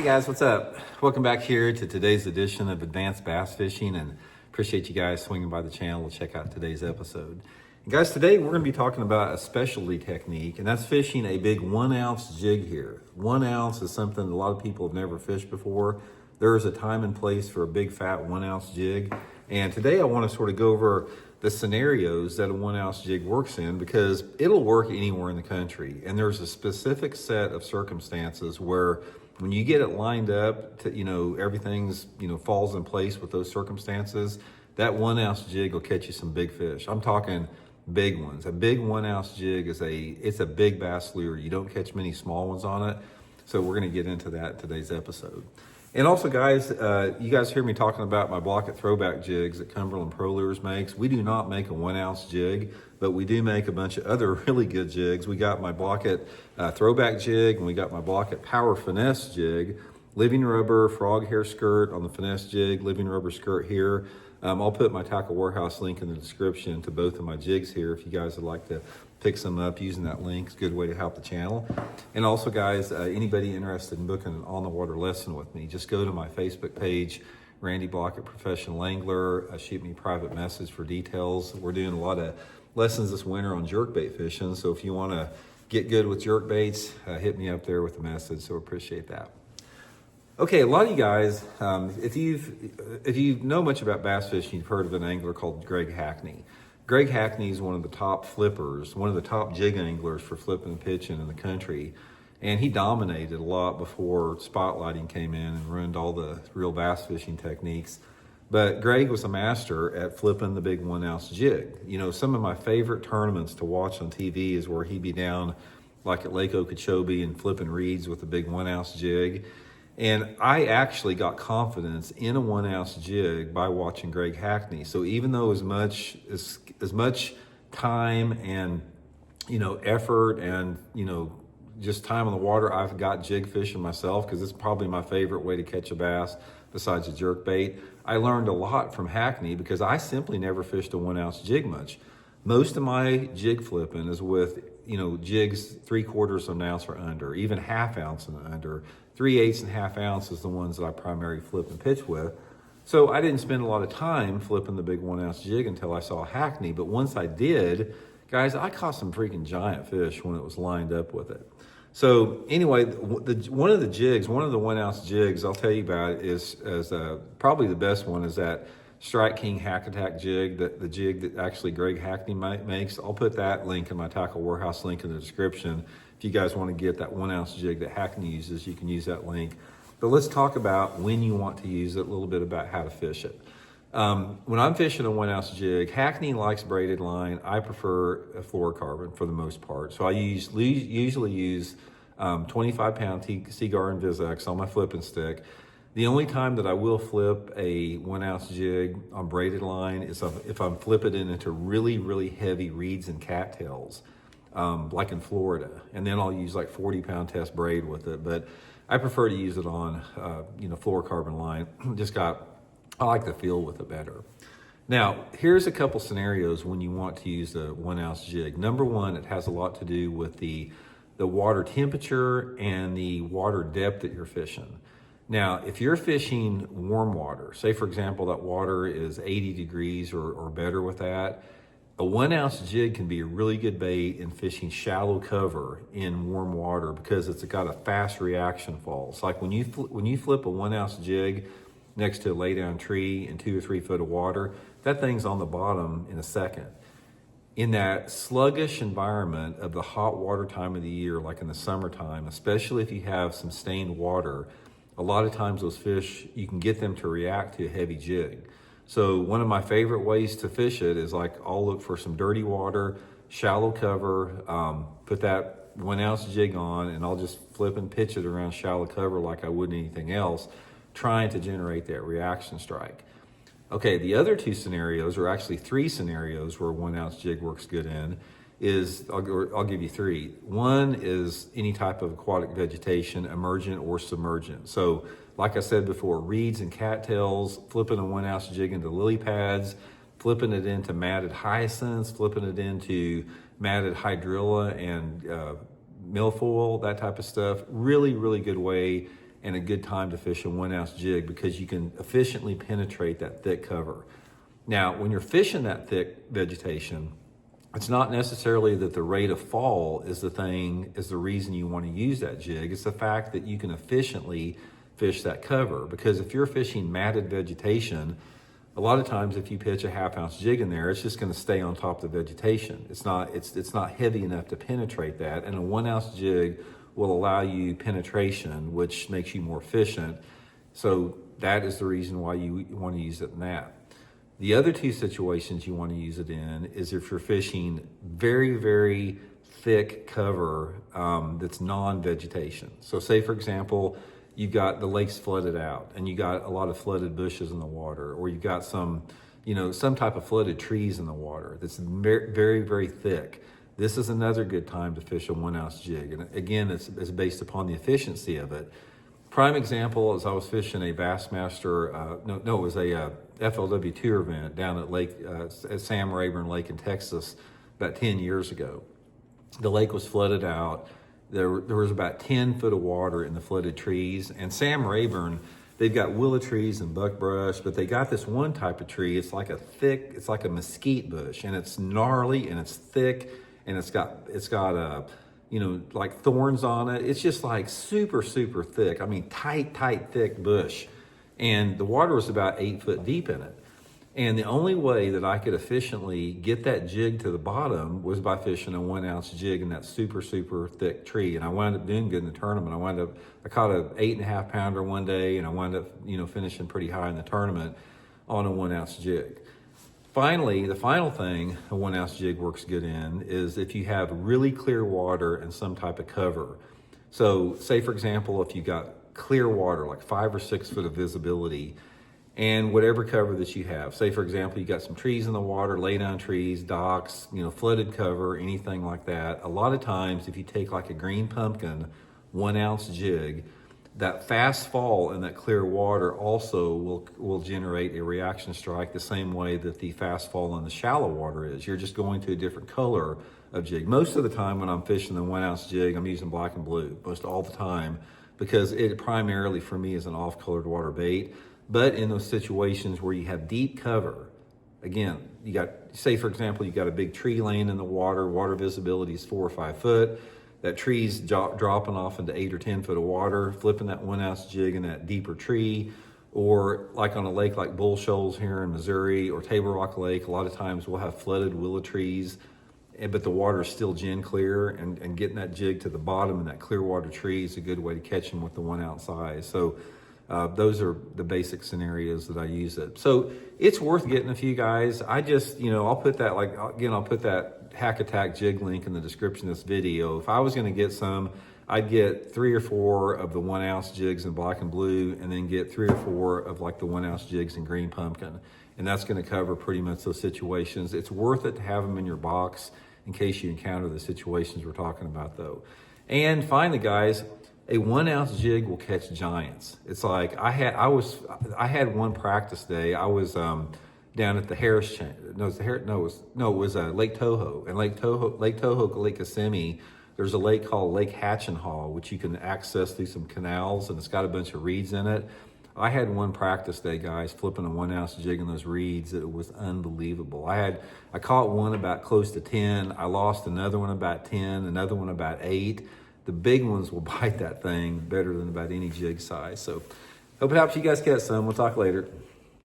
guys, what's up? Welcome back here to today's edition of Advanced Bass Fishing, and appreciate you guys swinging by the channel to check out today's episode. And guys, today we're going to be talking about a specialty technique, and that's fishing a big 1 ounce jig here. 1 ounce is something a lot of people have never fished before. There is a time and place for a big fat 1 ounce jig, and today I want to sort of go over the scenarios that a 1 ounce jig works in, because it'll work anywhere in the country. And there's a specific set of circumstances where when you get it lined up to, everything's, falls in place with those circumstances, that 1 ounce jig will catch you some big fish. I'm talking big ones. A big 1 ounce jig it's a big bass lure. You don't catch many small ones on it. So we're going to get into that in today's episode. And also, guys, you guys hear me talking about my Blaukat Throwback jigs that Cumberland Pro Lures makes. We do not make a 1 ounce jig, but we do make a bunch of other really good jigs. We got my Blaukat Throwback jig, and we got my Blaukat Power Finesse jig, living rubber frog hair skirt on the finesse jig, living rubber skirt here. I'll put my Tackle Warehouse link in the description to both of my jigs here if you guys would like to pick some up using that link. It's a good way to help the channel. And also, guys, anybody interested in booking an on-the-water lesson with me, just go to my Facebook page, Randy Blaukat Professional Angler. Shoot me a private message for details. We're doing a lot of lessons this winter on jerkbait fishing, so if you want to get good with jerkbaits, hit me up there with a message, so appreciate that. Okay, a lot of you guys, if you know much about bass fishing, you've heard of an angler called Greg Hackney. Greg Hackney is one of the top flippers, one of the top jig anglers for flipping and pitching in the country. And he dominated a lot before spotlighting came in and ruined all the real bass fishing techniques. But Greg was a master at flipping the big 1 ounce jig. Some of my favorite tournaments to watch on TV is where he'd be down like at Lake Okeechobee and flipping reeds with a big 1 ounce jig. And I actually got confidence in a 1 ounce jig by watching Greg Hackney. So even though as much time and, effort and, just time on the water, I've got jig fishing myself, because it's probably my favorite way to catch a bass besides a jerkbait. I learned a lot from Hackney because I simply never fished a 1 ounce jig much. Most of my jig flipping is with, jigs 3/4 of an ounce or under, even ½ ounce and under. 3/8 and ½ ounce is the ones that I primarily flip and pitch with. So I didn't spend a lot of time flipping the big 1 ounce jig until I saw Hackney. But once I did, guys, I caught some freaking giant fish when it was lined up with it. So anyway, one of the 1 ounce jigs I'll tell you about is probably the best one is that Strike King Hack Attack jig, the jig that actually Greg Hackney makes. I'll put that link in my Tackle Warehouse link in the description. If you guys want to get that 1 ounce jig that Hackney uses, you can use that link. But let's talk about when you want to use it, a little bit about how to fish it. When I'm fishing a 1 ounce jig, Hackney likes braided line. I prefer a fluorocarbon for the most part. So I usually use 25-pound Seaguar and Vizex on my flipping stick. The only time that I will flip a 1 ounce jig on braided line is if I'm flipping it into really, really heavy reeds and cattails, like in Florida. And then I'll use like 40-pound test braid with it. But I prefer to use it on, fluorocarbon line. I like the feel with it better. Now, here's a couple scenarios when you want to use a 1 ounce jig. Number one, it has a lot to do with the water temperature and the water depth that you're fishing. Now, if you're fishing warm water, say for example, that water is 80 degrees or better with that, a 1 ounce jig can be a really good bait in fishing shallow cover in warm water because it's got a fast reaction fall. It's like when you flip a 1 ounce jig next to a lay down tree in 2 or 3 foot of water, that thing's on the bottom in a second. In that sluggish environment of the hot water time of the year, like in the summertime, especially if you have some stained water, a lot of times those fish, you can get them to react to a heavy jig. So one of my favorite ways to fish it is like I'll look for some dirty water, shallow cover, put that 1 ounce jig on, and I'll just flip and pitch it around shallow cover like I would anything else, trying to generate that reaction strike. Okay, the other two scenarios, or actually 3 scenarios where a 1 ounce jig works good in, is, I'll give you 3. One is any type of aquatic vegetation, emergent or submergent. So like I said before, reeds and cattails, flipping a 1 ounce jig into lily pads, flipping it into matted hyacinths, flipping it into matted hydrilla and milfoil, that type of stuff. Really, really good way and a good time to fish a 1 ounce jig because you can efficiently penetrate that thick cover. Now, when you're fishing that thick vegetation, it's not necessarily that the rate of fall is the reason you want to use that jig. It's the fact that you can efficiently fish that cover, because if you're fishing matted vegetation, a lot of times if you pitch a 1/2 ounce jig in there, it's just going to stay on top of the vegetation. It's not heavy enough to penetrate that, and a 1 ounce jig will allow you penetration, which makes you more efficient. So that is the reason why you want to use it in that. The other two situations you want to use it in is if you're fishing very, very thick cover that's non-vegetation. So say, for example, you've got the lake's flooded out and you got a lot of flooded bushes in the water, or you've got some type of flooded trees in the water that's very, very, very thick. This is another good time to fish a 1 ounce jig. And again, it's based upon the efficiency of it. Prime example is I was fishing a Bassmaster, it was a FLW tour event down at Sam Rayburn Lake in Texas about 10 years ago. The lake was flooded out. There was about 10 foot of water in the flooded trees. And Sam Rayburn, they've got willow trees and buckbrush, but they got this one type of tree. It's like a mesquite bush, and it's gnarly and it's thick, and it's got like thorns on it. It's just like super, super thick. I mean, tight, thick bush. And the water was about 8 foot deep in it. And the only way that I could efficiently get that jig to the bottom was by fishing a 1 ounce jig in that super, super thick tree. And I wound up doing good in the tournament. I caught a 8.5 pounder one day, and I wound up, finishing pretty high in the tournament on a 1 ounce jig. Finally, the final thing a 1 ounce jig works good in is if you have really clear water and some type of cover. So say, for example, if you got clear water, like 5 or 6 foot of visibility, and whatever cover that you have. Say, for example, you got some trees in the water, lay down trees, docks, flooded cover, anything like that. A lot of times, if you take like a green pumpkin 1 ounce jig, that fast fall in that clear water also will generate a reaction strike the same way that the fast fall in the shallow water is. You're just going to a different color of jig. Most of the time when I'm fishing the 1 ounce jig, I'm using black and blue, most all the time, because it primarily for me is an off-colored water bait. But in those situations where you have deep cover, again, say for example, you got a big tree laying in the water visibility is 4 or 5 foot, that tree's dropping off into 8 or 10 foot of water, flipping that 1 ounce jig in that deeper tree, or like on a lake like Bull Shoals here in Missouri or Table Rock Lake, a lot of times we'll have flooded willow trees, but the water is still gin clear, and getting that jig to the bottom in that clear water tree is a good way to catch them with the 1 ounce size. So those are the basic scenarios that I use it. So it's worth getting a few, guys. I just, I'll put that Hack Attack jig link in the description of this video. If I was going to get some, I'd get 3 or 4 of the 1 ounce jigs in black and blue, and then get 3 or 4 of like the 1 ounce jigs in green pumpkin. And that's going to cover pretty much those situations. It's worth it to have them in your box in case you encounter the situations we're talking about though. And finally, guys, a 1 ounce jig will catch giants. It's like I had one practice day. I was down at the Harris chain. It was Lake Toho. And Lake Toho, Lake Kissimmee, there's a lake called Lake Hatchenhaw, which you can access through some canals, and it's got a bunch of reeds in it. I had one practice day, guys, flipping a 1 ounce jig in those reeds. It was unbelievable. I caught one about close to 10. I lost another one about 10, another one about 8. The big ones will bite that thing better than about any jig size. So hope it helps you guys catch some. We'll talk later.